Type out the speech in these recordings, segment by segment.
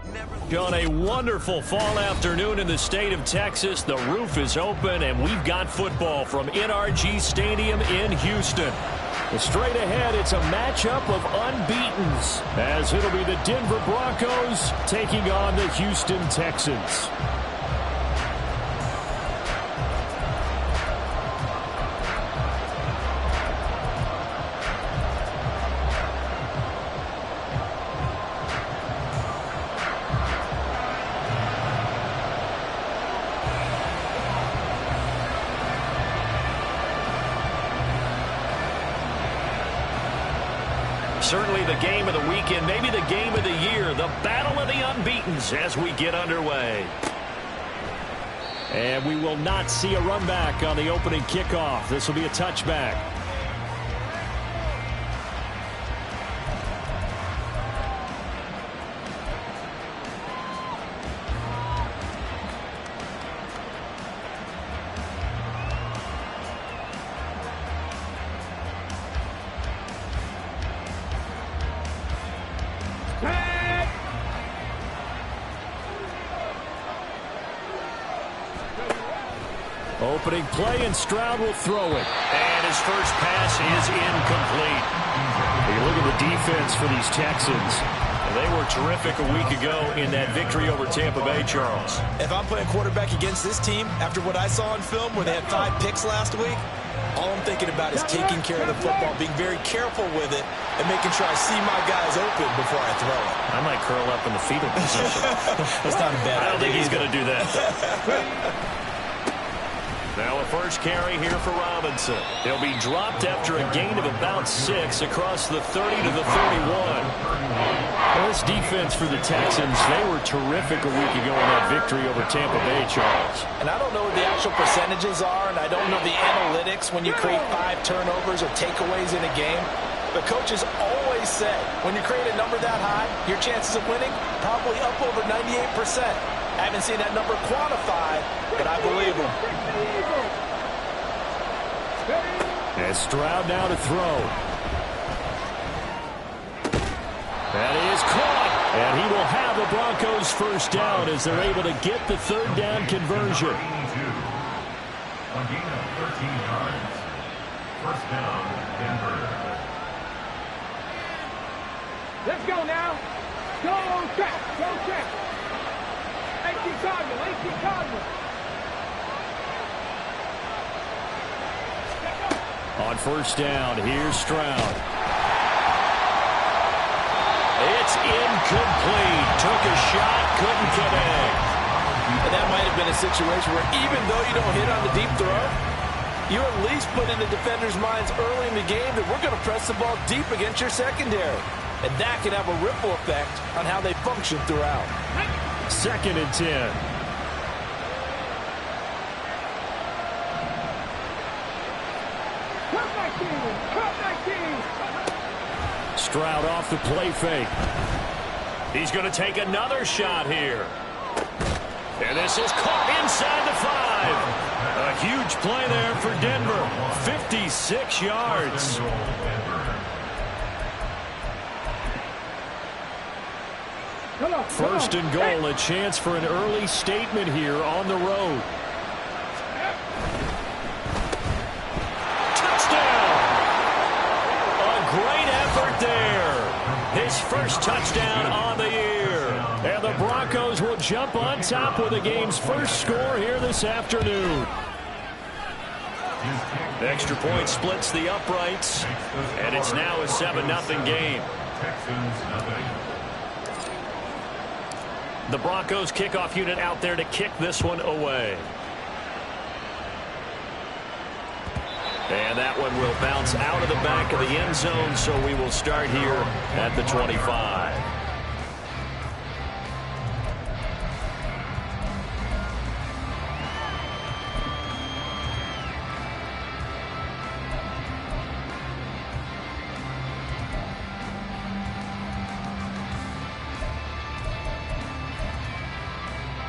On a wonderful fall afternoon in the state of Texas, the roof is open, and we've got football from NRG Stadium in Houston. Straight ahead, it's a matchup of unbeatens, as it'll be the Denver Broncos taking on the Houston Texans. Certainly the game of the weekend, maybe the game of the year, the battle of the unbeatens as we get underway. And we will not see a run back on the opening kickoff. This will be a touchback. Opening play, and Stroud will throw it. And his first pass is incomplete. You look at the defense for these Texans. They were terrific a week ago in that victory over Tampa Bay, Charles. If I'm playing quarterback against this team, after what I saw on film where they had 5 picks last week, all I'm thinking about is taking care of the football, being very careful with it, and making sure I see my guys open before I throw it. I might curl up in the fetal position. That's not a bad idea. I don't think he's going to do that, though. Now a first carry here for Robinson. He'll be dropped after a gain of about 6 across the 30 to the 31. Well, this defense for the Texans, they were terrific a week ago in that victory over Tampa Bay, Charles. And I don't know what the actual percentages are, and I don't know the analytics when you create 5 turnovers or takeaways in a game. But coaches always say when you create a number that high, your chances of winning probably up over 98%. I haven't seen that number quantified, but I believe him. And Stroud now to throw. That is caught. And he will have the Broncos first down as they're able to get the third down conversion. A gain of 13 yards. First down, Denver. Let's go now. Go track. Go track. AC Cardinal. On first down, here's Stroud. It's incomplete. Took a shot, couldn't connect. And that might have been a situation where even though you don't hit on the deep throw, you at least put in the defender's minds early in the game that we're going to press the ball deep against your secondary. And that can have a ripple effect on how they function throughout. 2nd and 10. Stroud off the play fake. He's going to take another shot here. And this is caught inside the 5. A huge play there for Denver. 56 yards. First and goal, a chance for an early statement here on the road. Touchdown! A great effort there. His first touchdown on the year. And the Broncos will jump on top with the game's first score here this afternoon. The extra point splits the uprights, and it's now a 7-0 game. The Broncos kickoff unit out there to kick this one away. And that one will bounce out of the back of the end zone, so we will start here at the 25.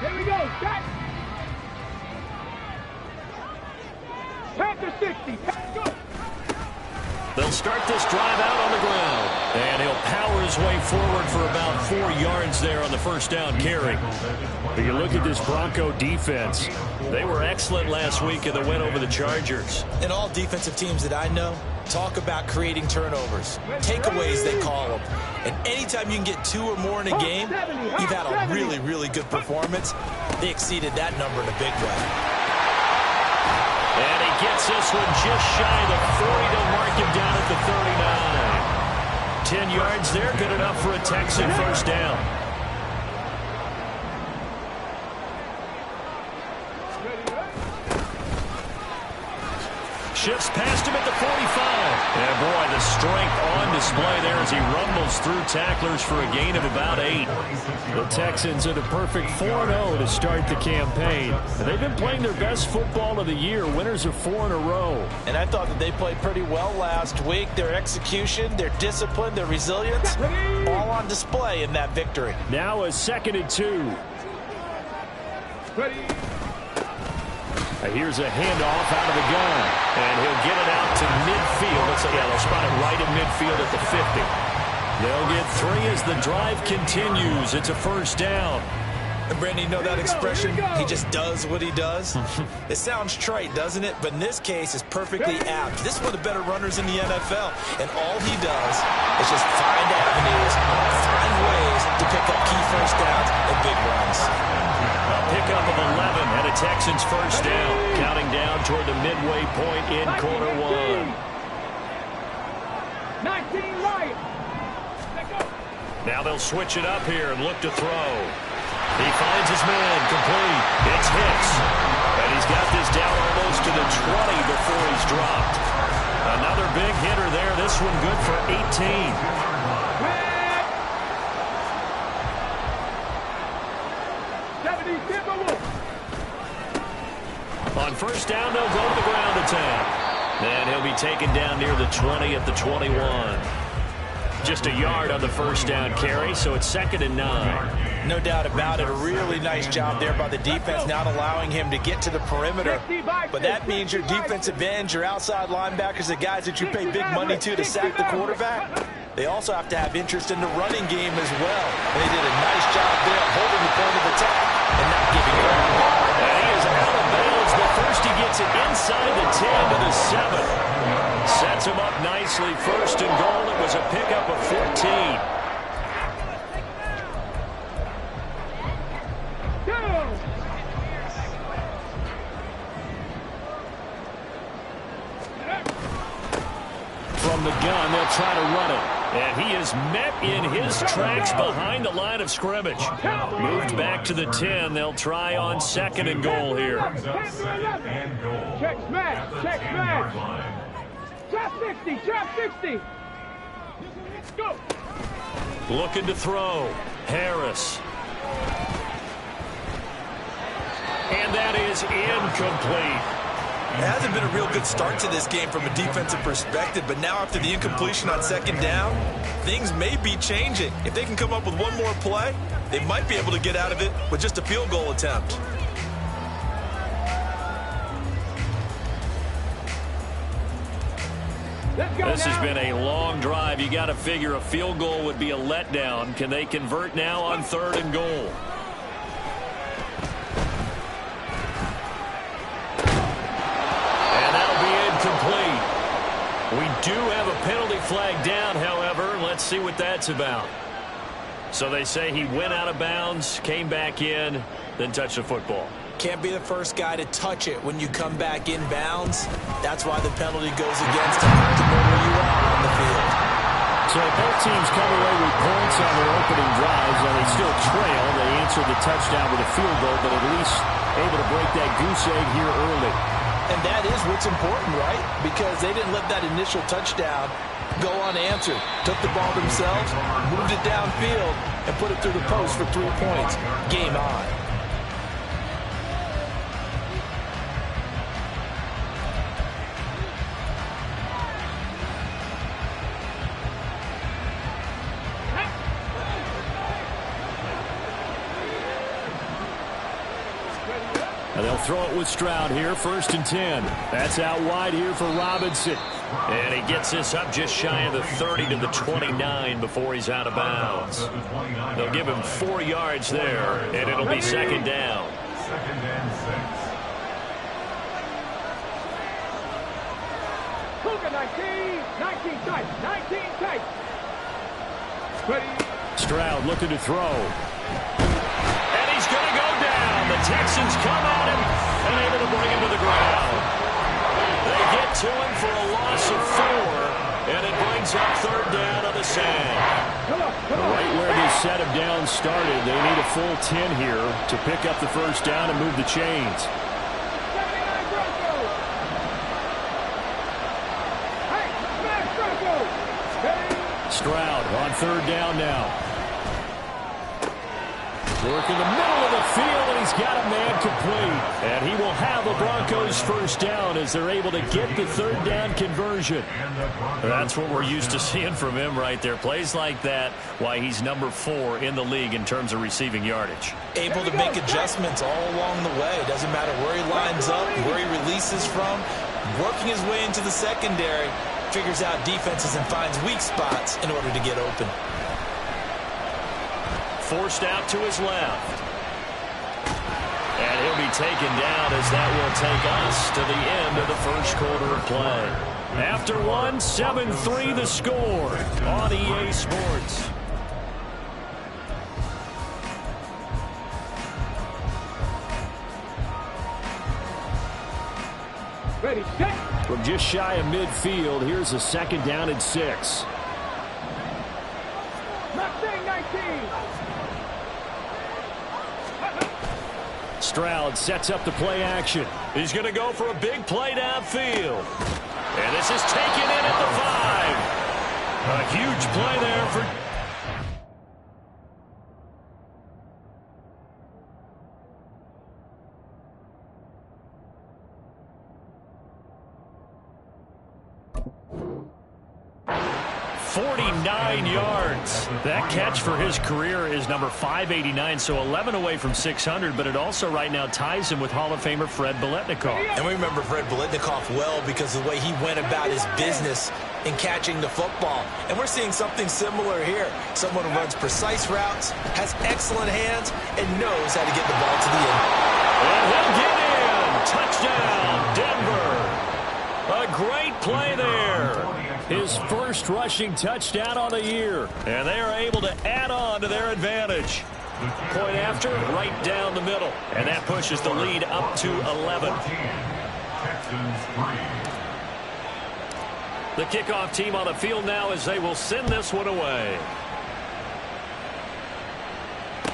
Here we go, set. Panther 60. Go. They'll start this drive out on the ground. And he'll power his way forward for about 4 yards there on the first down carry. But you look at this Bronco defense. They were excellent last week in the win over the Chargers. And all defensive teams that I know talk about creating turnovers. Takeaways, they call them. And anytime you can get 2 or more in a game, you've had a really, really good performance. They exceeded that number in a big way. And he gets this one just shy of the 40 to mark him down at the 39. 10 yards there, good enough for a Texan first down. Shifts past him at the 45. And boy, the strength on display there as he rumbles through tacklers for a gain of about 8. The Texans at a perfect 4-0 to start the campaign. They've been playing their best football of the year, winners of 4 in a row. And I thought that they played pretty well last week. Their execution, their discipline, their resilience, all on display in that victory. Now a 2nd and 2. Ready. Here's a handoff out of the gun. And he'll get it out to midfield. They'll spot it right at midfield at the 50. They'll get 3 as the drive continues. It's a first down. And Brandon, you know that expression? He just does what he does. It sounds trite, doesn't it? But in this case, it's perfectly apt. This is one of the better runners in the NFL. And all he does is just find avenues, find ways to pick up key first downs and big runs. A pickup of 11 and a Texans first down. Counting down toward the midway point in quarter 1. 19 right. Now they'll switch it up here and look to throw. He finds his man, complete. It's Hicks. And he's got this down almost to the 20 before he's dropped. Another big hitter there. This one good for 18. On first down, they'll go to the ground attack. And he'll be taken down near the 20 at the 21. Just a yard on the first down carry, so it's 2nd and 9. No doubt about it. A really nice job there by the defense, not allowing him to get to the perimeter. But that means your defensive ends, your outside linebackers, the guys that you pay big money to sack the quarterback, they also have to have interest in the running game as well. And they did a nice job there holding the point of attack and not giving ground. And he is out of bounds, but first he gets it inside the 10 to the 7. Sets him up nicely. First and goal. It was a pickup of 14. From the gun, they'll try to run it. And he is met in his tracks behind the line of scrimmage. Moved back to the 10. They'll try on 2nd and goal here. Check smash. Check smash. Trap 60. Trap 60. Go. Looking to throw. Harris. And that is incomplete. It hasn't been a real good start to this game from a defensive perspective, but now after the incompletion on 2nd down, things may be changing. If they can come up with one more play, they might be able to get out of it with just a field goal attempt. This has been a long drive. You got to figure a field goal would be a letdown. Can they convert now on 3rd and goal? We do have a penalty flag down, however. Let's see what that's about. So they say he went out of bounds, came back in, then touched the football. Can't be the first guy to touch it when you come back in bounds. That's why the penalty goes against him, to know where you are on the field. So both teams come away with points on their opening drives, and they still trail. They answered the touchdown with a field goal, but at least able to break that goose egg here early. And that is what's important, right? Because they didn't let that initial touchdown go unanswered. Took the ball themselves, moved it downfield, and put it through the post for 3 points. Game on. And they'll throw it with Stroud here, 1st and 10. That's out wide here for Robinson. And he gets this up just shy of the 30 to the 29 before he's out of bounds. They'll give him 4 yards there, and it'll be second down. Second and 6. Cougar 19 tight, 19 tight. Ready. Stroud looking to throw. And he's going to go down. The Texans come at him and able to bring him to the ground. They get to him for a loss of 4, and it brings up third down on the sand. Right where this set of downs started, they need a full 10 here to pick up the first down and move the chains. Stroud on third down now. Work in the middle of the field, and he's got a man complete. And he will have the Broncos first down as they're able to get the third down conversion. That's what we're used to seeing from him right there. Plays like that, why he's number 4 in the league in terms of receiving yardage. Able to make adjustments all along the way. Doesn't matter where he lines up, where he releases from. Working his way into the secondary, figures out defenses and finds weak spots in order to get open. Forced out to his left. And he'll be taken down as that will take us to the end of the first quarter of play. After 1, 7-3 the score on EA Sports. Ready, set. From just shy of midfield, here's a second down and 6. Mustang 19. Stroud sets up the play action. He's going to go for a big play downfield. And this is taken in at the 5. A huge play there for... 49 yards. That catch for his career is number 589, so 11 away from 600, but it also right now ties him with Hall of Famer Fred Biletnikoff. And we remember Fred Biletnikoff well because of the way he went about his business in catching the football. And we're seeing something similar here. Someone who runs precise routes, has excellent hands, and knows how to get the ball to the end. And he'll get in. Touchdown, Denver. A great play there. His first rushing touchdown on the year. And they are able to add on to their advantage. Point after, right down the middle. And that pushes the lead up to 11. Texans 3. The kickoff team on the field now as they will send this one away.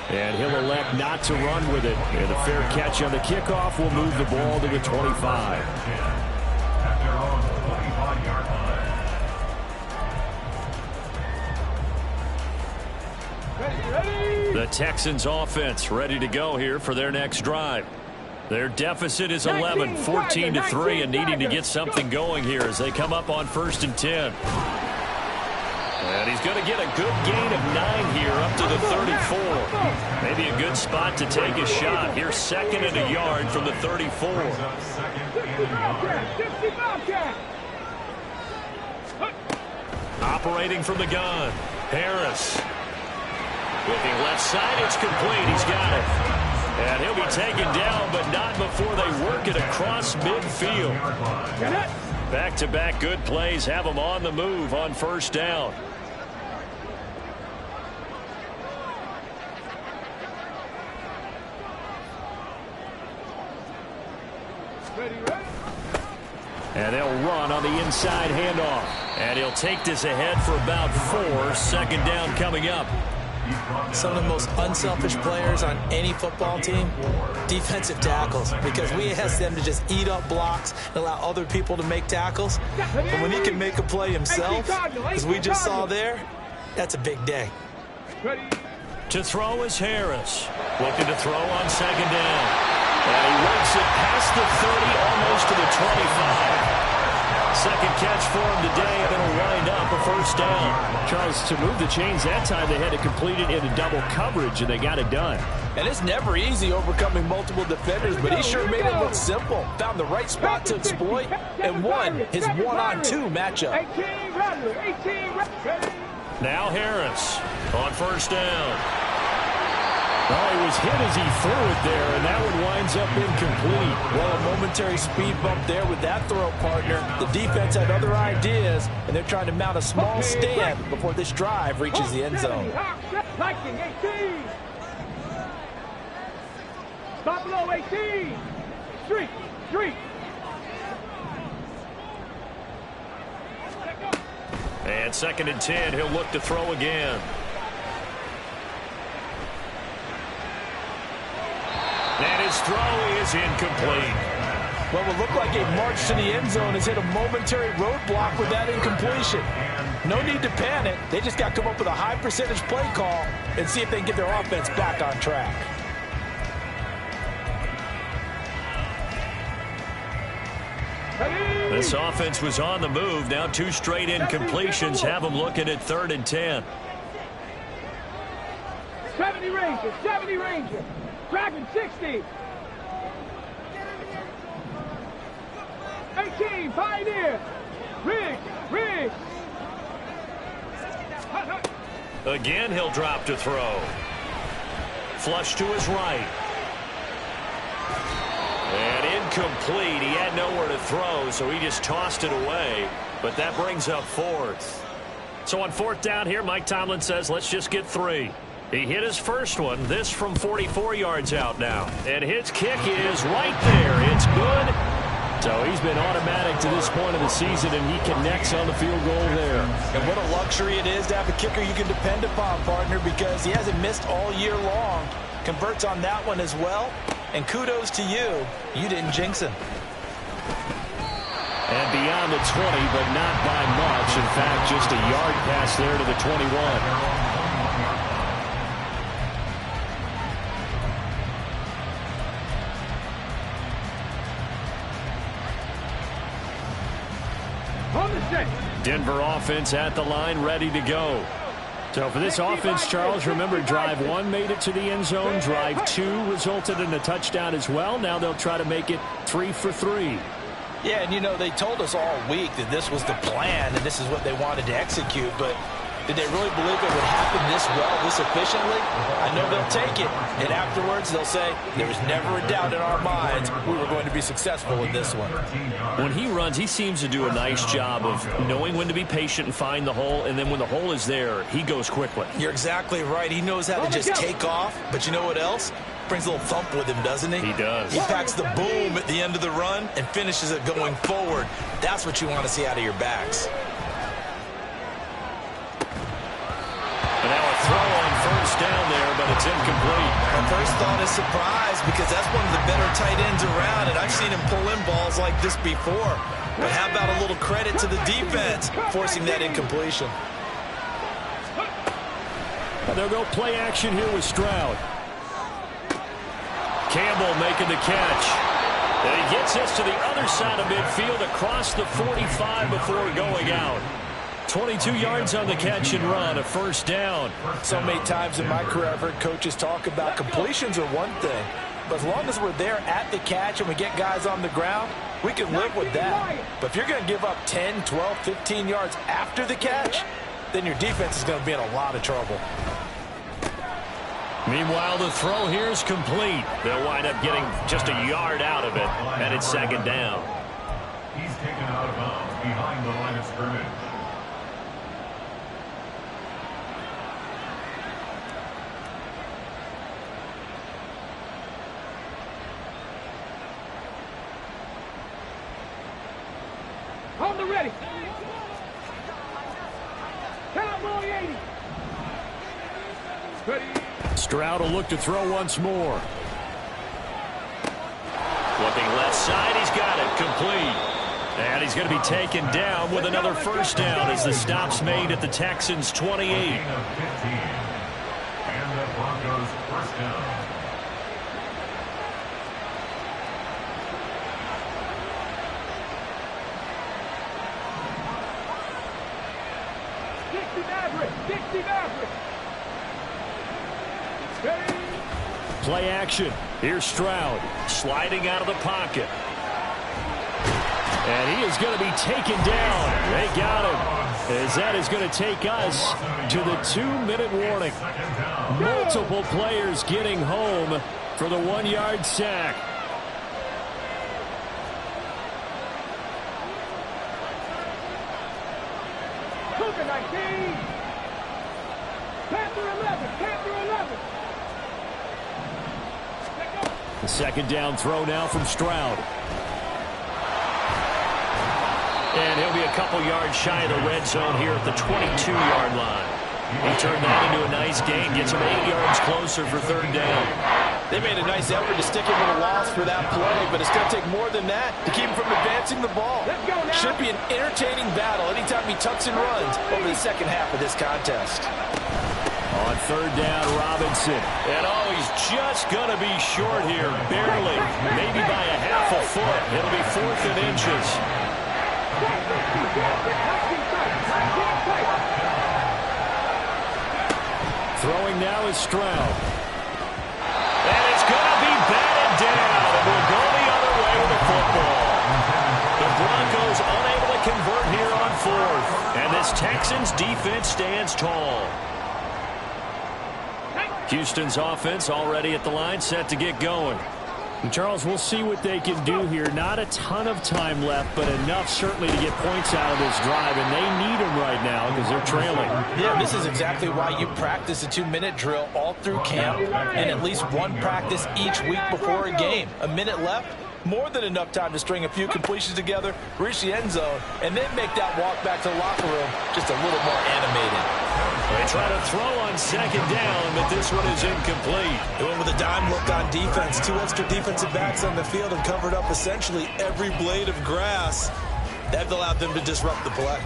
And he'll elect not to run with it. And a fair catch on the kickoff will move the ball to the 25. At their own 25-yard line. The Texans offense ready to go here for their next drive. Their deficit is 11, 14-3, and needing to get something going here as they come up on 1st and 10. And he's going to get a good gain of 9 here up to the 34. Maybe a good spot to take a shot. Here's 2nd and a yard from the 34. Operating from the gun, Harris. Looking left side, it's complete. He's got it. And he'll be taken down, but not before they work it across midfield. Back-to-back good plays have them on the move on 1st down. And they'll run on the inside handoff. And he'll take this ahead for about 4. 2nd down coming up. Some of the most unselfish players on any football team, defensive tackles, because we ask them to just eat up blocks and allow other people to make tackles. But when he can make a play himself, as we just saw there, that's a big day. To throw is Harris. Looking to throw on 2nd down. And he works it past the 30, almost to the 25. Second catch for him today, and it'll wind up a 1st down. Charles, to move the chains that time, they had to complete it in a double coverage, and they got it done. And it's never easy overcoming multiple defenders, but he sure made it look simple. Found the right spot to exploit and won his one-on-two matchup. 18, Now Harris on first down. Oh, he was hit as he threw it there, and that one winds up incomplete. Well, a momentary speed bump there with that throw, partner. The defense had other ideas, and they're trying to mount a small stand before this drive reaches the end zone. 18. Stop below 18. Street. And 2nd and 10, he'll look to throw again. And his throw is incomplete. Well, it looked like a march to the end zone has hit a momentary roadblock with that incompletion. No need to panic. They just got to come up with a high percentage play call and see if they can get their offense back on track. This offense was on the move. Now 2 straight incompletions have them looking at 3rd and 10. 70 Ranger. Dragon 60. 18, Pioneer. Riggs. Again, he'll drop to throw. Flush to his right. And incomplete. He had nowhere to throw, so he just tossed it away. But that brings up 4th. So on 4th down here, Mike Tomlin says, let's just get 3. He hit his first one, this from 44 yards out now. And his kick is right there. It's good. So he's been automatic to this point of the season, and he connects on the field goal there. And what a luxury it is to have a kicker you can depend upon, partner, because he hasn't missed all year long. Converts on that one as well. And kudos to you. You didn't jinx him. And beyond the 20, but not by much. In fact, just a yard pass there to the 21. Denver offense at the line, ready to go. So for this offense, Charles, remember drive 1 made it to the end zone. Drive 2 resulted in a touchdown as well. Now they'll try to make it 3 for 3. Yeah, and you know, they told us all week that this was the plan and this is what they wanted to execute, but did they really believe it would happen this well, this efficiently? I know they'll take it, and afterwards they'll say, there was never a doubt in our minds we were going to be successful in this one. When he runs, he seems to do a nice job of knowing when to be patient and find the hole, and then when the hole is there, he goes quickly. You're exactly right. He knows how to just take off, but you know what else? Brings a little thump with him, doesn't he? He does. He packs the boom at the end of the run and finishes it going forward. That's what you want to see out of your backs. And now a throw on first down there, but it's incomplete. My first thought is surprise, because that's one of the better tight ends around, and I've seen him pull in balls like this before. But how about a little credit to the defense forcing that incompletion? They'll go play action here with Stroud. Campbell making the catch. And he gets us to the other side of midfield across the 45 before going out. 22 yards on the catch and run, a first down. So many times in my career I've heard coaches talk about completions are one thing, but as long as we're there at the catch and we get guys on the ground, we can live with that. But if you're going to give up 10, 12, 15 yards after the catch, then your defense is going to be in a lot of trouble. Meanwhile, the throw here is complete. They'll wind up getting just a yard out of it, and it's 2nd down. He's taken out of bounds behind the line of scrimmage. On the ready. Cowboy 80. Ready. Stroud will look to throw once more. Looking left side, he's got it, complete. And he's going to be taken down with another first down as the stop's made at the Texans' 28. And the Broncos first down. play action. Here's Stroud sliding out of the pocket. And he is going to be taken down. They got him. As that is going to take us to the 2-minute warning. Multiple players getting home for the 1-yard sack. Cougar 19. Panther 11. Panther 11. The second down throw now from Stroud. And he'll be a couple yards shy of the red zone here at the 22-yard line. He turned that into a nice gain, gets him 8 yards closer for third down. They made a nice effort to stick him with a loss for that play, but it's going to take more than that to keep him from advancing the ball. Let's go now. Should be an entertaining battle anytime he tucks and runs over the second half of this contest. On third down, Robinson. And he's just going to be short here, barely. Maybe by a half a foot. It'll be 4th and inches. Throwing now is Stroud. And it's going to be batted down. And we'll go the other way with the football. The Broncos unable to convert here on 4th. And this Texans defense stands tall. Houston's offense already at the line, set to get going. And Charles, we'll see what they can do here. Not a ton of time left, but enough certainly to get points out of this drive, and they need them right now because they're trailing. Yeah, this is exactly why you practice a 2-minute drill all through camp and at least one practice each week before a game. A minute left, more than enough time to string a few completions together, reach the end zone, and then make that walk back to the locker room just a little more animated. They try to throw on second down, but this one is incomplete. They went with a dime look on defense. 2 extra defensive backs on the field and covered up essentially every blade of grass. That allowed them to disrupt the play.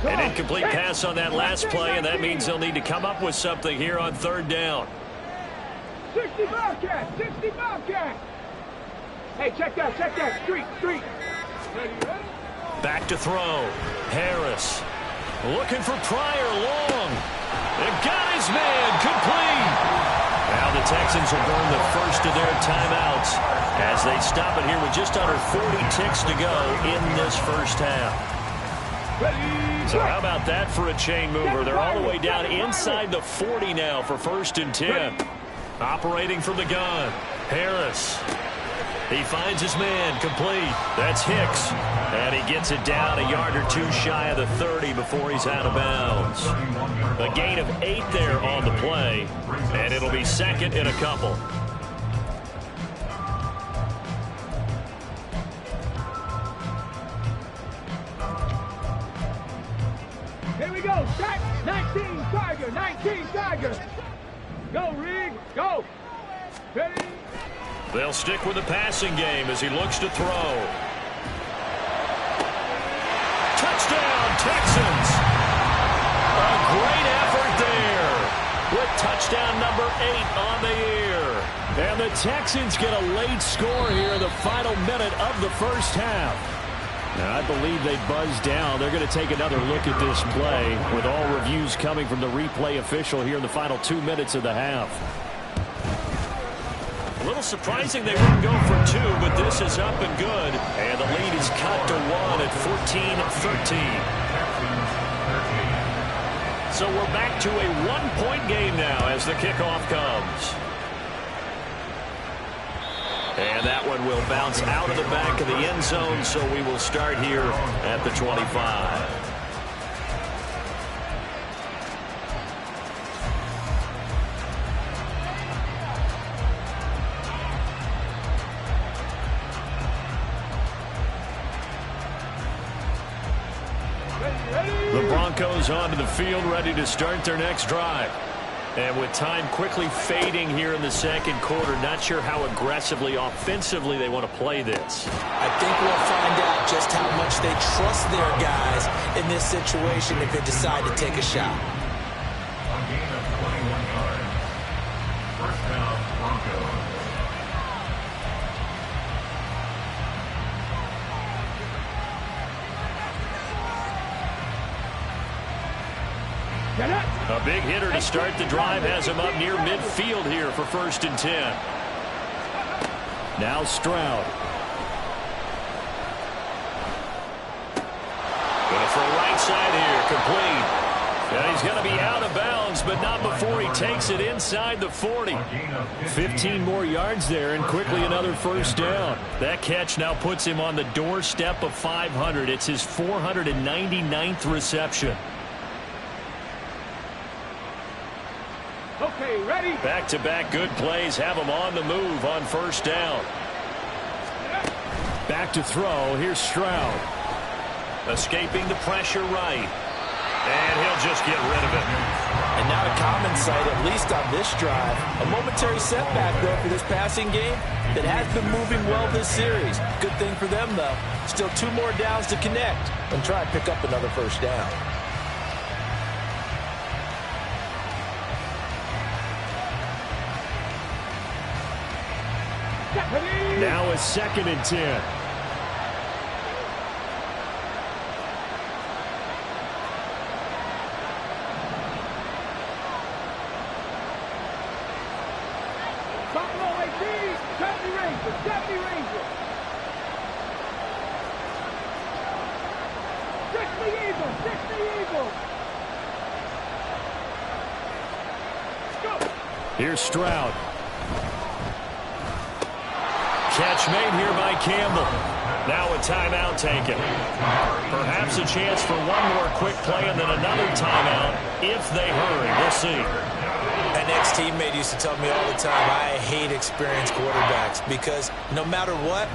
An incomplete pass on that last play, and that means they'll need to come up with something here on third down. 60 Bobcat, 60 Bobcat. Hey, check that, street. Back to throw. Harris looking for Pryor long. They've got his man complete. Now the Texans will burn the first of their timeouts as they stop it here with just under 40 ticks to go in this first half. So how about that for a chain mover? They're all the way down inside the 40 now for 1st and 10. Operating from the gun. Harris. He finds his man complete. That's Hicks. And he gets it down a yard or 2 shy of the 30 before he's out of bounds. A gain of 8 there on the play. And it'll be 2nd and a couple. Here we go. Sack. 19 Tiger. 19 Tiger. Go, Rig. Go. Ready. They'll stick with the passing game as he looks to throw. Touchdown, Texans. A great effort there with touchdown number 8 on the year. And the Texans get a late score here in the final minute of the first half. Now, I believe they buzzed down. They're going to take another look at this play with all reviews coming from the replay official here in the final 2 minutes of the half. A little surprising they wouldn't go for 2, but this is up and good. And the lead is cut to 1 at 14-13. So we're back to a 1-point game now as the kickoff comes. And that one will bounce out of the back of the end zone, so we will start here at the 25. The Broncos onto the field, ready to start their next drive. And with time quickly fading here in the second quarter, not sure how aggressively, offensively they want to play this. I think we'll find out just how much they trust their guys in this situation if they decide to take a shot. A gain of 21 yards. First down, Broncos. A big hitter to start the drive has him up near midfield here for 1st and 10. Now Stroud. Going to throw right side here, complete. And he's going to be out of bounds, but not before he takes it inside the 40. 15 more yards there, and quickly another 1st down. That catch now puts him on the doorstep of 500. It's his 499th reception. Okay, ready? Back-to-back good plays have him on the move on 1st down. Back to throw. Here's Stroud. Escaping the pressure right. And he'll just get rid of it. And not a common sight, at least on this drive. A momentary setback, though, for this passing game that has been moving well this series. Good thing for them, though. Still 2 more downs to connect and try and pick up another 1st down. Now it's 2nd and 10. Here's Stroud. Catch made here by Campbell. Now a timeout taken. Perhaps a chance for one more quick play and then another timeout if they hurry. We'll see. An ex-teammate used to tell me all the time, I hate experienced quarterbacks because no matter what,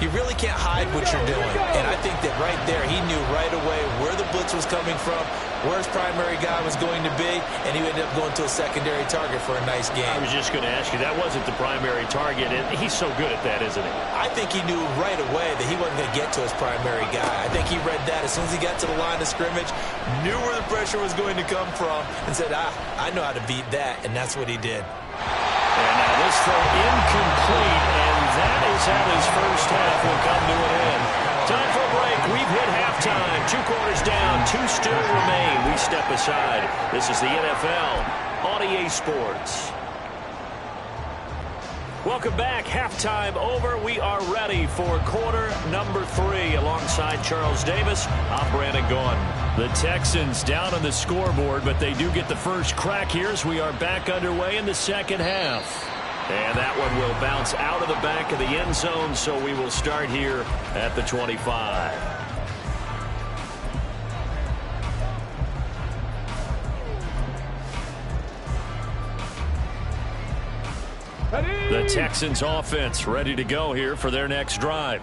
you really can't hide what you're doing. And I think that right there, he knew right away where the blitz was coming from, where his primary guy was going to be, and he ended up going to a secondary target for a nice game. I was just going to ask you, that wasn't the primary target, and he's so good at that, isn't he? I think he knew right away that he wasn't going to get to his primary guy. I think he read that as soon as he got to the line of scrimmage, knew where the pressure was going to come from, and said, I know how to beat that, and that's what he did. And now this throw incomplete, and that is how his 1st half will come to an end. Time for a break. We've hit halftime. 2 quarters down. 2 still remain. We step aside. This is the NFL on EA Sports. Welcome back. Halftime over. We are ready for quarter number 3. Alongside Charles Davis, I'm Brandon Gaughan. The Texans down on the scoreboard, but they do get the first crack here as we are back underway in the 2nd half. And that one will bounce out of the back of the end zone, so we will start here at the 25. The Texans offense ready to go here for their next drive.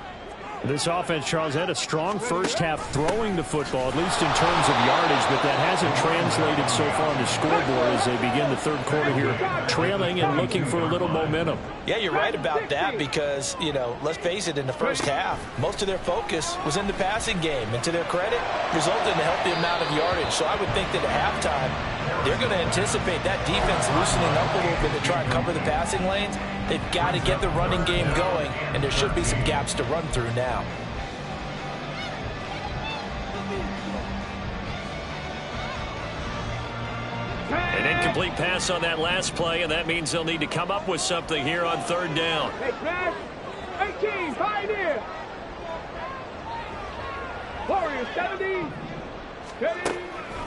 This offense, Charles, had a strong 1st half throwing the football, at least in terms of yardage, but that hasn't translated so far on the scoreboard as they begin the 3rd quarter here, trailing and looking for a little momentum. Yeah, you're right about that because, let's face it, in the 1st half, most of their focus was in the passing game, and to their credit, resulted in a healthy amount of yardage. So I would think that at halftime, they're going to anticipate that defense loosening up a little bit to try and cover the passing lanes. They've got to get the running game going, and there should be some gaps to run through now. An incomplete pass on that last play, and that means they'll need to come up with something here on 3rd down. Hey, Crash. 18, Pioneer. Warriors, 70. Ready.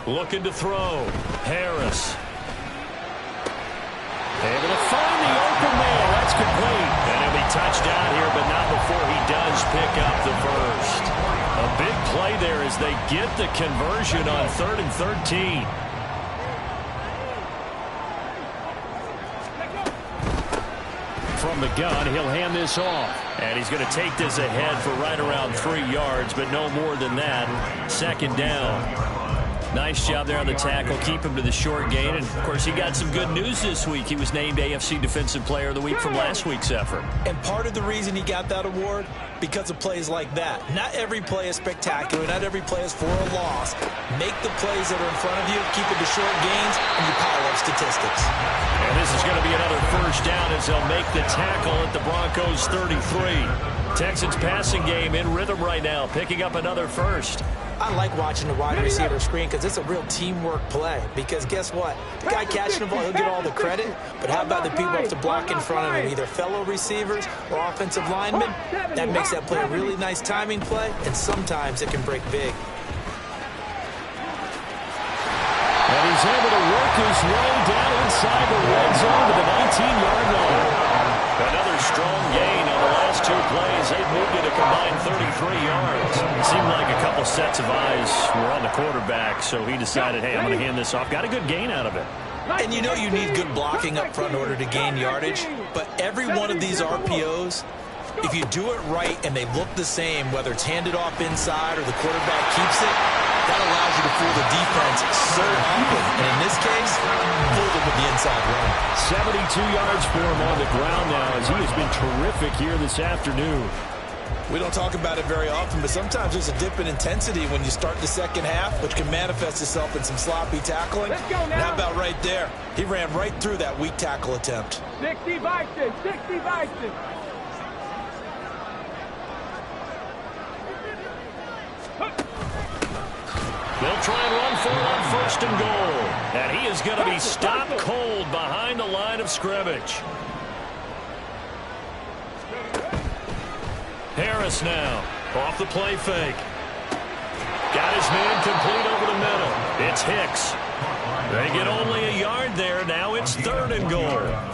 Looking to throw. Harris. Able to find the open man. That's complete. And he'll be touched down here, but not before he does pick up the first. A big play there as they get the conversion on 3rd and 13. From the gun, he'll hand this off. And he's going to take this ahead for right around 3 yards, but no more than that. 2nd down. Nice job there on the tackle. Keep him to the short gain. And, of course, he got some good news this week. He was named AFC Defensive Player of the Week from last week's effort. And part of the reason he got that award, because of plays like that. Not every play is spectacular. Not every play is for a loss. Make the plays that are in front of you, keep it to short gains, and you pile up statistics. And this is going to be another 1st down as they'll make the tackle at the Broncos 33. Texans passing game in rhythm right now, picking up another 1st. I like watching the wide receiver screen because it's a real teamwork play. Because guess what? The guy catching the ball, he'll get all the credit. But how about the people who have to block in front of him, either fellow receivers or offensive linemen? That makes that play a really nice timing play, and sometimes it can break big. And he's able to work his way down inside the red zone to the 19-yard line. Another strong gain on the last two plays. They've moved it a combined 33 yards. It seemed like a couple sets of eyes were on the quarterback, so he decided, hey, I'm going to hand this off. Got a good gain out of it. And you know you need good blocking up front in order to gain yardage, but every one of these RPOs, if you do it right and they look the same, whether it's handed off inside or the quarterback keeps it, that allows you to fool the defense so often. And in this case, fooled it with the inside run. 72 yards for him on the ground now as he has been terrific here this afternoon. We don't talk about it very often, but sometimes there's a dip in intensity when you start the second half, which can manifest itself in some sloppy tackling. Let's go now. And how about right there? He ran right through that weak tackle attempt. 60 Vikings, 60 Vikings. They'll try and run for it on first and goal. And he is going to be stopped cold behind the line of scrimmage. Harris now off the play fake. Got his man complete over the middle. It's Hicks. They get only a yard there. Now it's third and goal.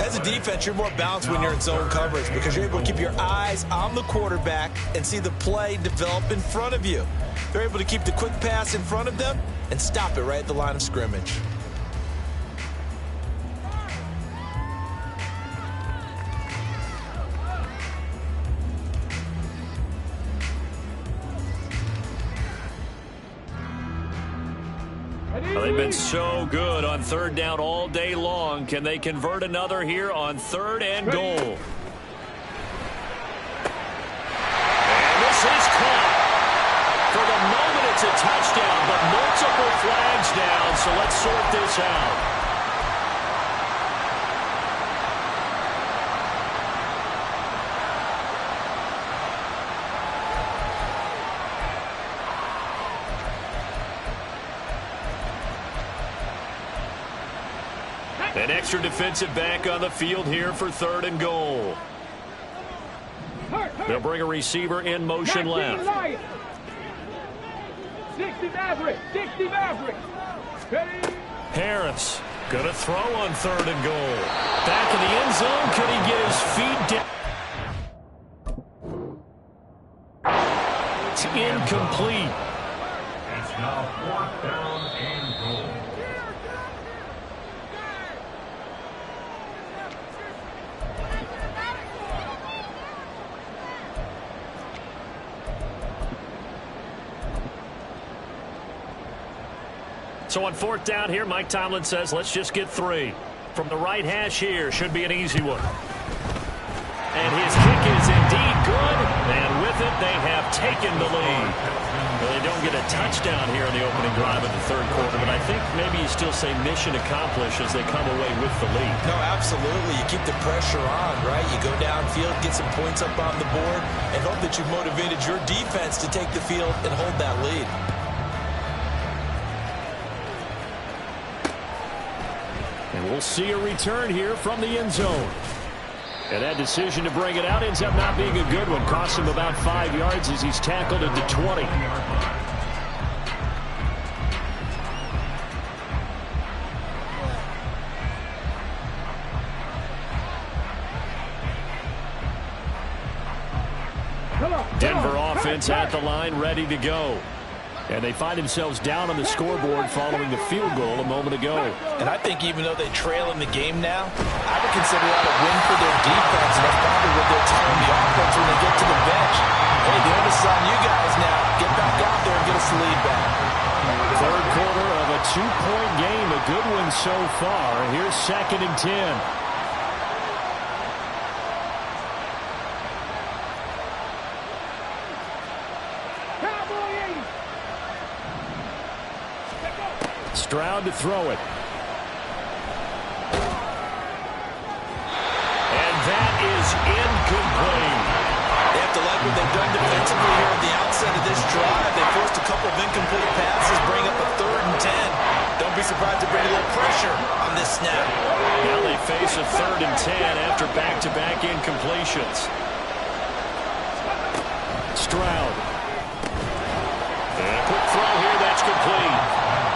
As a defense, you're more balanced when you're in zone coverage because you're able to keep your eyes on the quarterback and see the play develop in front of you. They're able to keep the quick pass in front of them and stop it right at the line of scrimmage. Well, they've been so good on third down all day long. Can they convert another here on third and goal? And this is caught. For the moment, it's a touchdown, but multiple flags down, so let's sort this out. An extra defensive back on the field here for third and goal. They'll bring a receiver in motion left. 60 Maverick, 60 Maverick. Ready? Harris gonna throw on third and goal. Back in the end zone. Could he get his feet down? It's incomplete. It's now fourth down and goal. So on fourth down here, Mike Tomlin says, let's just get three. From the right hash here, should be an easy one. And his kick is indeed good. And with it, they have taken the lead. Well, they don't get a touchdown here in the opening drive of the third quarter, but I think maybe you still say mission accomplished as they come away with the lead. No, absolutely. You keep the pressure on, right? You go downfield, get some points up on the board, and hope that you've motivated your defense to take the field and hold that lead. And we'll see a return here from the end zone. And that decision to bring it out ends up not being a good one. Costs him about 5 yards as he's tackled at the 20. Denver offense at the line, ready to go. And they find themselves down on the scoreboard following the field goal a moment ago. And I think even though they trail in the game now, I would consider that a win for their defense. And that's probably what they're telling the offense when they get to the bench. Hey, the onus is on you guys now. Get back out there and get us the lead back. Third quarter of a 2-point game. A good one so far. Here's 2nd and 10. Stroud to throw it. And that is incomplete. They have to like what they've done defensively here at the outset of this drive. They forced a couple of incomplete passes bring up a 3rd and 10. Don't be surprised to bring a little pressure on this snap. Now they face a 3rd and 10 after back-to-back incompletions. Stroud. And a quick throw here, that's complete.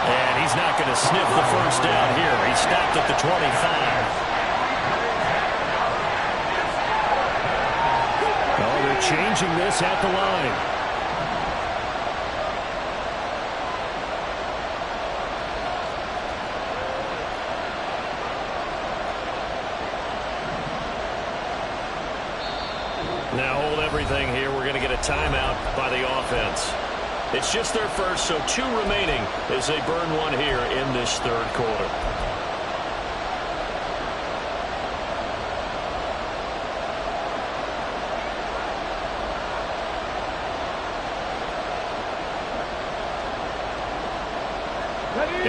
And he's not going to sniff the first down here. He stopped at the 25. Oh, they're changing this at the line. Now hold everything here. We're going to get a timeout by the offense. It's just their first, so 2 remaining as they burn one here in this 3rd quarter.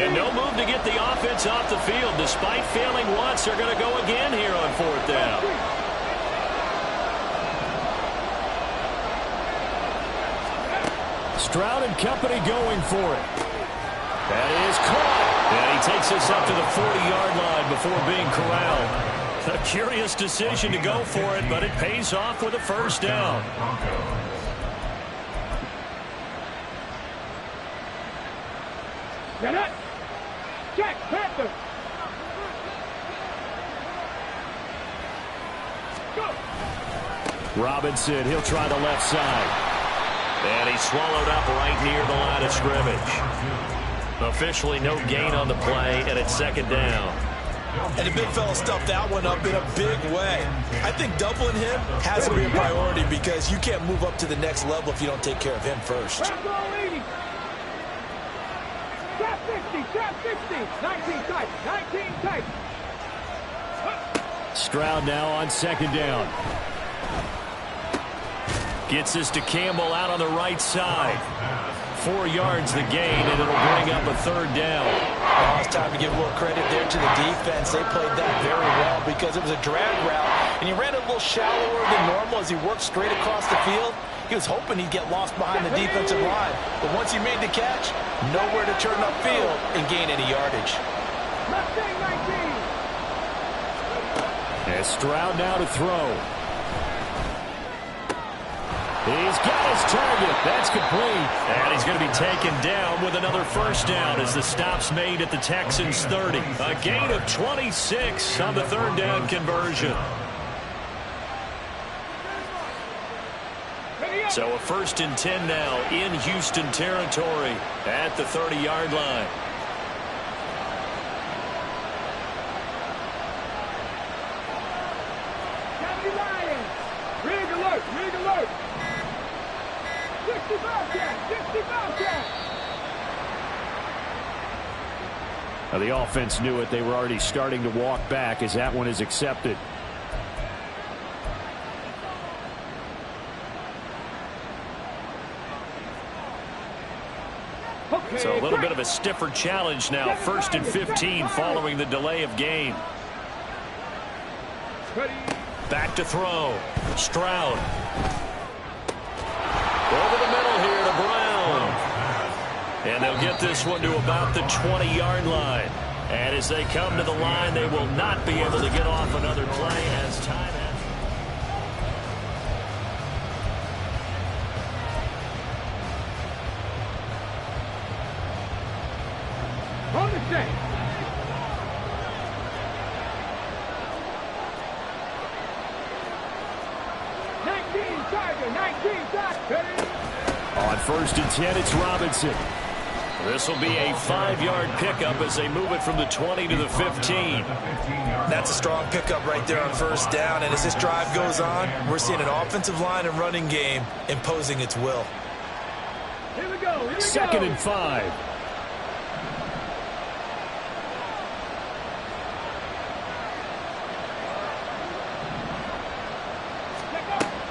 And no move to get the offense off the field. Despite failing once, they're going to go again here on 4th down. Stroud and company going for it. That is caught. And he takes us up to the 40-yard line before being corralled. A curious decision to go for it, but it pays off with a 1st down. Get it. Check. Panther. Go. Robinson, he'll try the left side. And he's swallowed up right near the line of scrimmage. Officially no gain on the play, and it's 2nd down. And the big fella stuffed that one up in a big way. I think doubling him has to be a priority because you can't move up to the next level if you don't take care of him first. Trap 50, trap 50. 19 tight, 19 tight. Stroud now on 2nd down. Gets this to Campbell out on the right side. 4 yards the gain, and it'll bring up a 3rd down. Oh, it's time to give a little credit there to the defense. They played that very well because it was a drag route, and he ran a little shallower than normal as he worked straight across the field. He was hoping he'd get lost behind the defensive line, but once he made the catch, nowhere to turn upfield and gain any yardage. Mustang 19. And Stroud now to throw. He's got his target. That's complete. And he's going to be taken down with another 1st down as the stop's made at the Texans' 30. A gain of 26 on the 3rd down conversion. So a 1st and 10 now in Houston territory at the 30-yard line. County Lions. Rig alert, rig alert. 60 Bobcat, 60 Bobcat. Now the offense knew it. They were already starting to walk back as that one is accepted. So a little bit of a stiffer challenge now. 1st and 15 following the delay of game. Back to throw. Stroud. Over the middle here to Brown. And they'll get this one to about the 20-yard line. And as they come to the line, they will not be able to get off another play as time has. On the set. On 1st and 10, it's Robinson. This will be a 5-yard pickup as they move it from the 20 to the 15. That's a strong pickup right there on 1st down. And as this drive goes on, we're seeing an offensive line and running game imposing its will. Here we go. 2nd and 5.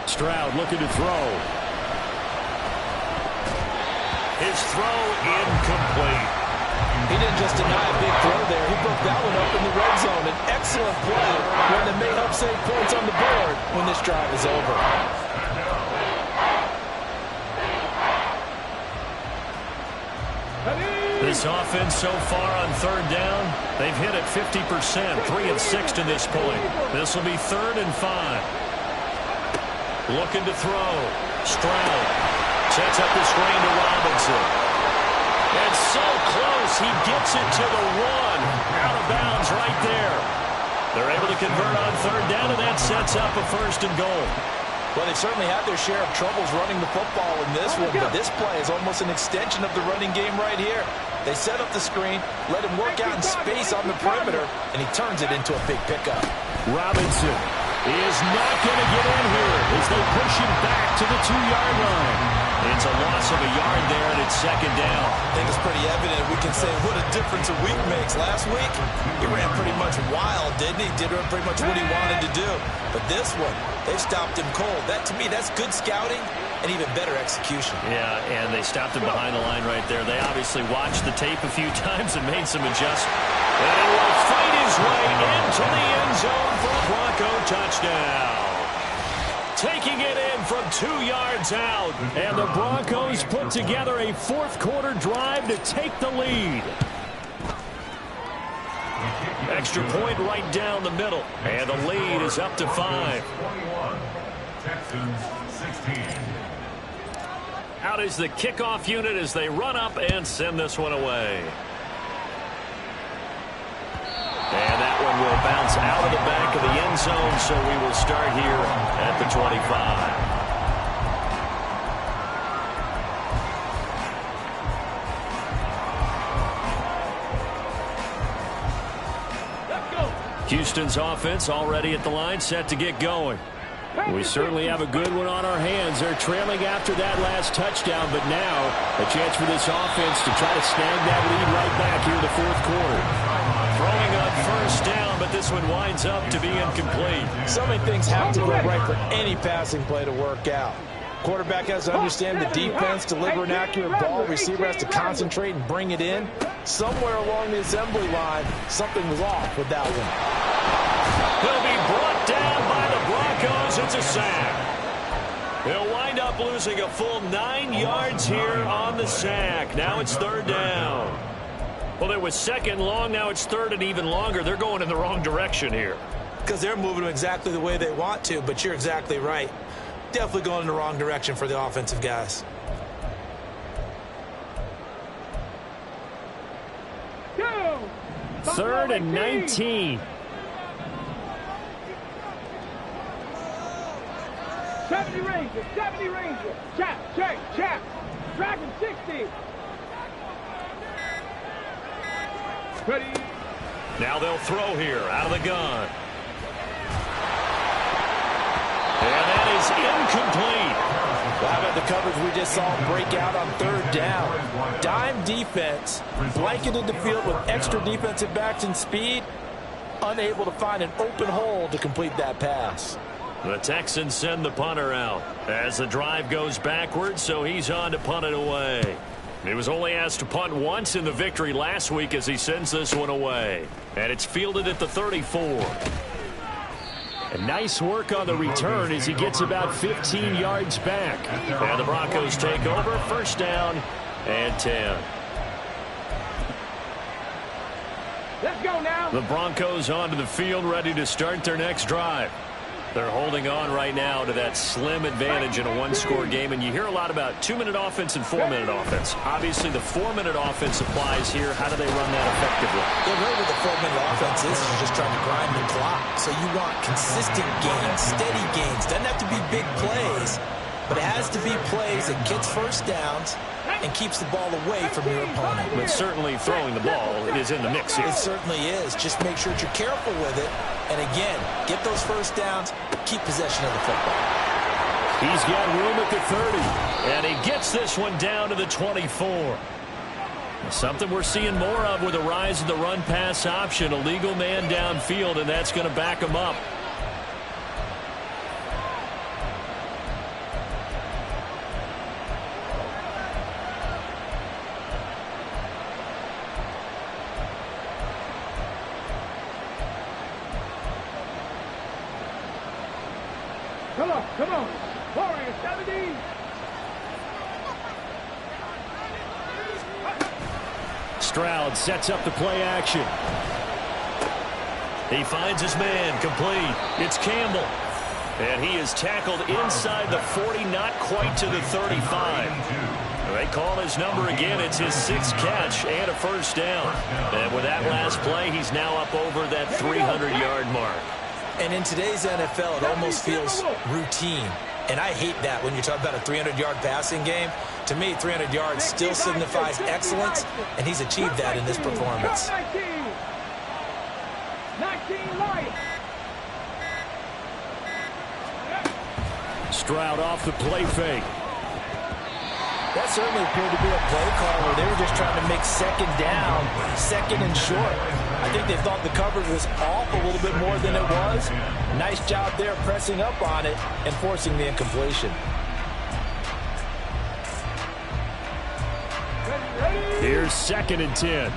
Stroud looking to throw. His throw incomplete. He didn't just deny a big throw there. He broke that one up in the red zone. An excellent play, one that may help save points on the board when this drive is over. This offense so far on third down, they've hit it 50%, 3 of 6 to this point. This will be 3rd and 5. Looking to throw. Stroud sets up the screen to Robinson. And so close, he gets it to the 1. Out of bounds right there. They're able to convert on third down, and that sets up a 1st and goal. Well, they certainly had their share of troubles running the football in this one, but this play is almost an extension of the running game right here. They set up the screen, let him work out in space on the perimeter, and he turns it into a big pickup. Robinson is not going to get in here as they push him back to the 2-yard line. It's a loss of a yard there, and it's 2nd down. I think it's pretty evident. We can say what a difference a week makes. Last week, he ran pretty much wild, didn't he? Did pretty much what he wanted to do. But this one, they stopped him cold. That, to me, that's good scouting and even better execution. Yeah, and they stopped him behind the line right there. They obviously watched the tape a few times and made some adjustments. And he will fight his way into the end zone for a Bronco touchdown. Taking it in from 2 yards out. And the Broncos put together a 4th-quarter drive to take the lead. Extra point right down the middle. And the lead is up to 5. 21. Texans 16. Out is the kickoff unit as they run up and send this one away. And that one will bounce out of the back of the end zone, so we will start here at the 25. Houston's offense already at the line, set to get going. We certainly have a good one on our hands. They're trailing after that last touchdown, but now a chance for this offense to try to snag that lead right back here in the 4th quarter. Throwing on 1st down, but this one winds up to be incomplete. So many things have to go right for any passing play to work out. Quarterback has to understand the defense, deliver an accurate ball. Receiver has to concentrate and bring it in. Somewhere along the assembly line, something was off with that one. He'll be brought down by the Broncos. It's a sack. He'll wind up losing a full 9 yards here on the sack. Now it's 3rd down. Well, it was 2nd long. Now it's 3rd and even longer. They're going in the wrong direction here. Because they're moving them exactly the way they want to, but you're exactly right. Definitely going in the wrong direction for the offensive guys. Go! 3rd and 19. 70 Rangers, 70 Rangers. Chap, check, chap. Dragon 60. Ready. Now they'll throw here out of the gun. And that is incomplete. Well, how about the coverage we just saw break out on 3rd down? Dime defense, blanketed the field with extra defensive backs and speed, unable to find an open hole to complete that pass. The Texans send the punter out as the drive goes backwards, so he's on to punt it away. He was only asked to punt once in the victory last week as he sends this one away. And it's fielded at the 34. And nice work on the return as he gets about 15 yards back. And the Broncos take over, 1st down and 10. Let's go now. The Broncos onto the field, ready to start their next drive. They're holding on right now to that slim advantage in a 1-score game, and you hear a lot about 2-minute offense and 4-minute offense. Obviously, the 4-minute offense applies here. How do they run that effectively? Yeah, really with the 4-minute offense is you're just trying to grind the clock. So you want consistent gains, steady gains. Doesn't have to be big plays, but it has to be plays that gets 1st downs and keeps the ball away from your opponent. But certainly throwing the ball is in the mix here. It certainly is. Just make sure that you're careful with it. And again, get those 1st downs, keep possession of the football. He's got room at the 30. And he gets this one down to the 24. Something we're seeing more of with the rise of the run-pass option. A legal man downfield, and that's going to back him up. Come on. Warrior 70. Stroud sets up the play action. He finds his man, complete. It's Campbell. And he is tackled inside the 40, not quite to the 35. They call his number again. It's his 6th catch and a first down. And with that last play, he's now up over that 300-yard mark. And in today's NFL, it almost feels routine. And I hate that when you talk about a 300-yard passing game. To me, 300 yards still signifies excellence, and he's achieved that in this performance. 19 Lions. Stroud off the play fake. That certainly appeared to be a play call where they were just trying to make second down, second and short. I think they thought the coverage was off a little bit more than it was. Nice job there pressing up on it and forcing the incompletion. Here's 2nd and 10.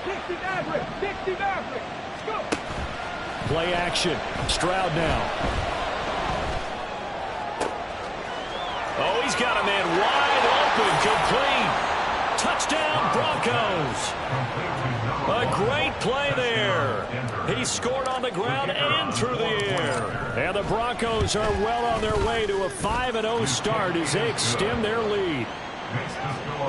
60 Maverick. 60 Maverick. Go. Play action. Stroud now. Oh, he's got a man wide open, complete. Touchdown, Broncos. A great play there. He scored on the ground and through the air. And the Broncos are well on their way to a 5-0 start as they extend their lead.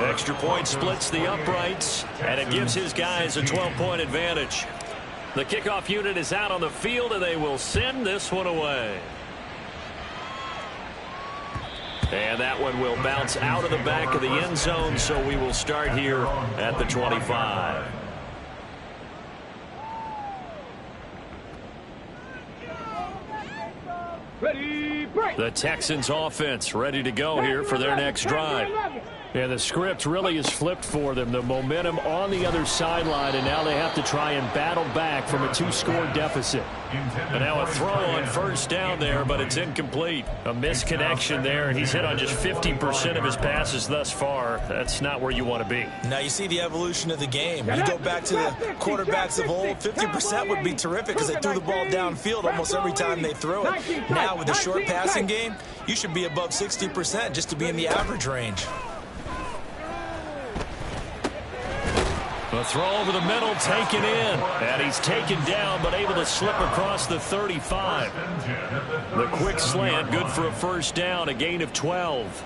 Extra point splits the uprights, and it gives his guys a 12-point advantage. The kickoff unit is out on the field, and they will send this one away. And that one will bounce out of the back of the end zone, so we will start here at the 25. Ready, break. The Texans offense ready to go here for their next drive. And the script really is flipped for them. The momentum on the other sideline, and now they have to try and battle back from a 2-score deficit. And now a throw on first down there, but it's incomplete. A misconnection there, and he's hit on just 50% of his passes thus far. That's not where you want to be. Now you see the evolution of the game. You go back to the quarterbacks of old, 50% would be terrific because they threw the ball downfield almost every time they threw it. Now with the short passing game, you should be above 60% just to be in the average range. A throw over the middle, taken in. And he's taken down, but able to slip across the 35. The quick slant, good for a first down, a gain of 12.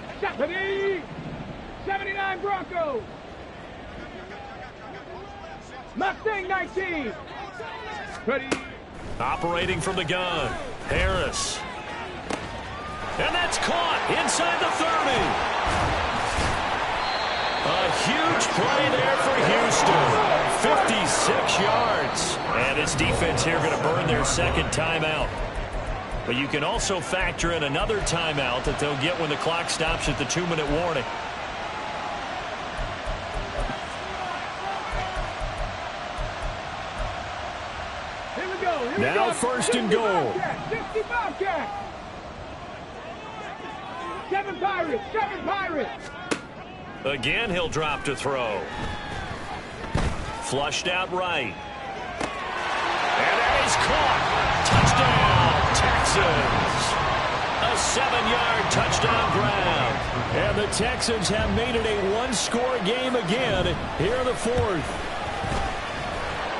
79 Broncos. Mustang 19. Ready. Operating from the gun, Harris. And that's caught inside the 30. A huge play there for Houston. 56 yards. And his defense here going to burn their second timeout. But you can also factor in another timeout that they'll get when the clock stops at the 2-minute warning. Here we go. Here Now we go. first and goal. 60 Bobcats. 7 Pirates. 7 Pirates. Again, he'll drop to throw. Flushed out right. And that is caught. Touchdown, Texans. A 7-yard touchdown grab. And the Texans have made it a 1-score game again here in the 4th.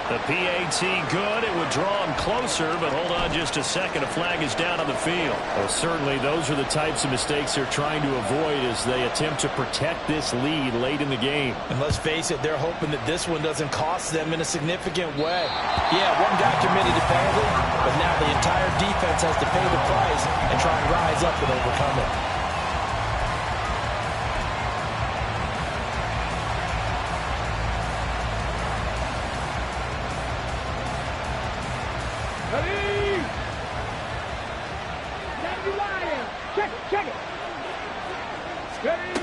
The PAT good. It would draw him closer, but hold on just a second. A flag is down on the field. Well, certainly those are the types of mistakes they're trying to avoid as they attempt to protect this lead late in the game. And let's face it, they're hoping that this one doesn't cost them in a significant way. Yeah, one guy committed a penalty, but now the entire defense has to pay the price and try and rise up and overcome it. Ready. 70 Lions. Check it. Ready.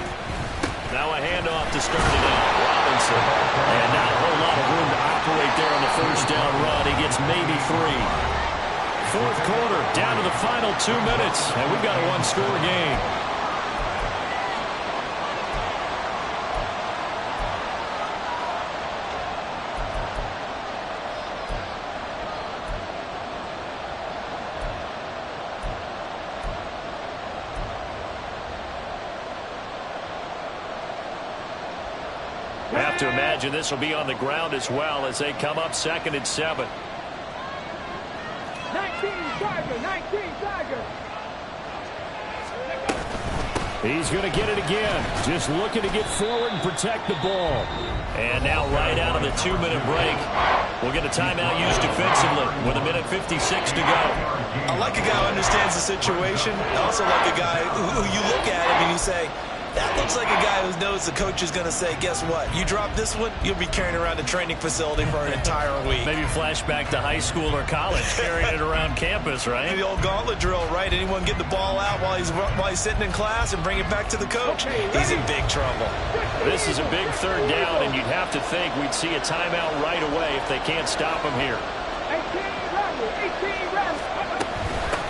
Now a handoff to start it out. Robinson. And not a whole lot of room to operate there on the first down run. He gets maybe 3. 4th quarter, down to the final 2 minutes. And we've got a 1-score game. I have to imagine this will be on the ground as well as they come up 2nd and 7. 19 Tiger, 19 Tiger. He's going to get it again. Just looking to get forward and protect the ball. And now right out of the 2-minute break, we'll get a timeout used defensively with 1:56 to go. I like a guy who understands the situation. I also like a guy who you look at him and you say, that looks like a guy who knows the coach is going to say, guess what? You drop this one, you'll be carrying around a training facility for an entire week. Maybe flashback to high school or college, carrying it around campus, right? Maybe the old gauntlet drill, right? Anyone get the ball out while he's sitting in class and bring it back to the coach? He's in big trouble. This is a big 3rd down, and you'd have to think we'd see a timeout right away if they can't stop him here. 18 runs.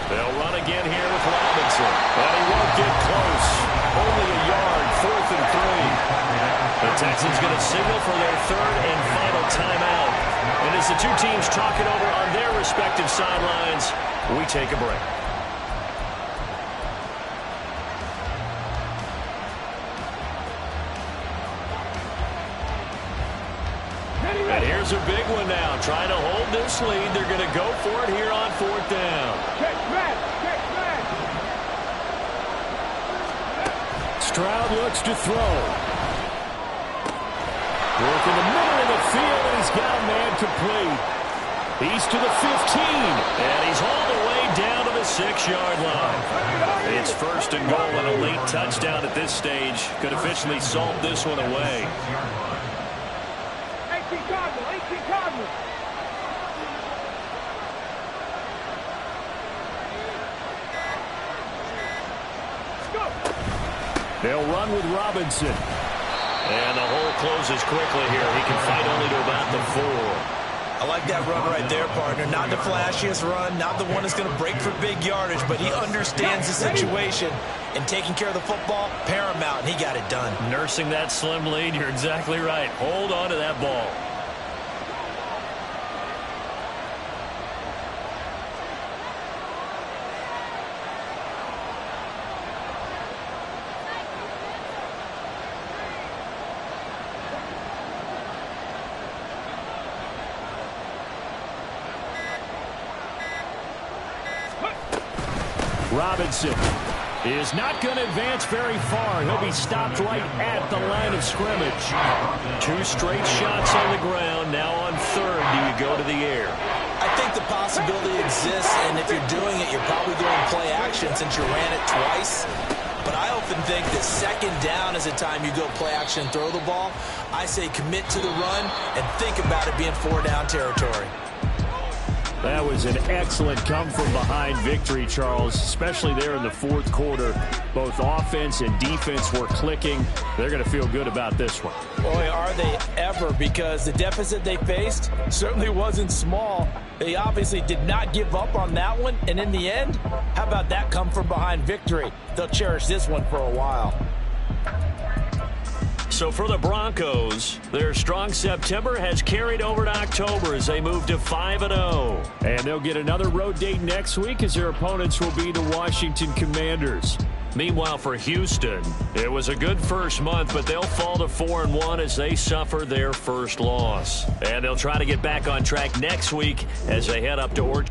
They'll run again here with Robinson, but he won't get close. Only a yard, 4th and 3. The Texans going to signal for their 3rd and final timeout. And as the two teams talk it over on their respective sidelines, we take a break. And here's a big one now. Trying to hold this lead. They're going to go for it here on 4th down. Check back. Stroud looks to throw. Work in the middle of the field, and he's got a man complete. He's to the 15, and he's all the way down to the 6-yard line. It's 1st and goal, and a late touchdown at this stage could officially salt this one away. 18 Cardinals. They'll run with Robinson. And the hole closes quickly here. He can fight only to about the 4. I like that run right there, partner. Not the flashiest run, not the one that's going to break for big yardage, but he understands the situation, and taking care of the football, paramount, and he got it done. Nursing that slim lead, you're exactly right. Hold on to that ball. Robinson is not going to advance very far. He'll be stopped right at the line of scrimmage. 2 straight shots on the ground. Now on 3rd, do you go to the air? I think the possibility exists, and if you're doing it, you're probably going play action since you ran it twice. But I often think that 2nd down is the time you go play action and throw the ball. I say commit to the run and think about it being 4-down territory. That was an excellent come-from-behind victory, Charles, especially there in the 4th quarter. Both offense and defense were clicking. They're going to feel good about this one. Boy, are they ever, because the deficit they faced certainly wasn't small. They obviously did not give up on that one, and in the end, how about that come-from-behind victory? They'll cherish this one for a while. So for the Broncos, their strong September has carried over to October as they move to 5-0. And they'll get another road date next week as their opponents will be the Washington Commanders. Meanwhile, for Houston, it was a good first month, but they'll fall to 4-1 as they suffer their first loss. And they'll try to get back on track next week as they head up to Orange.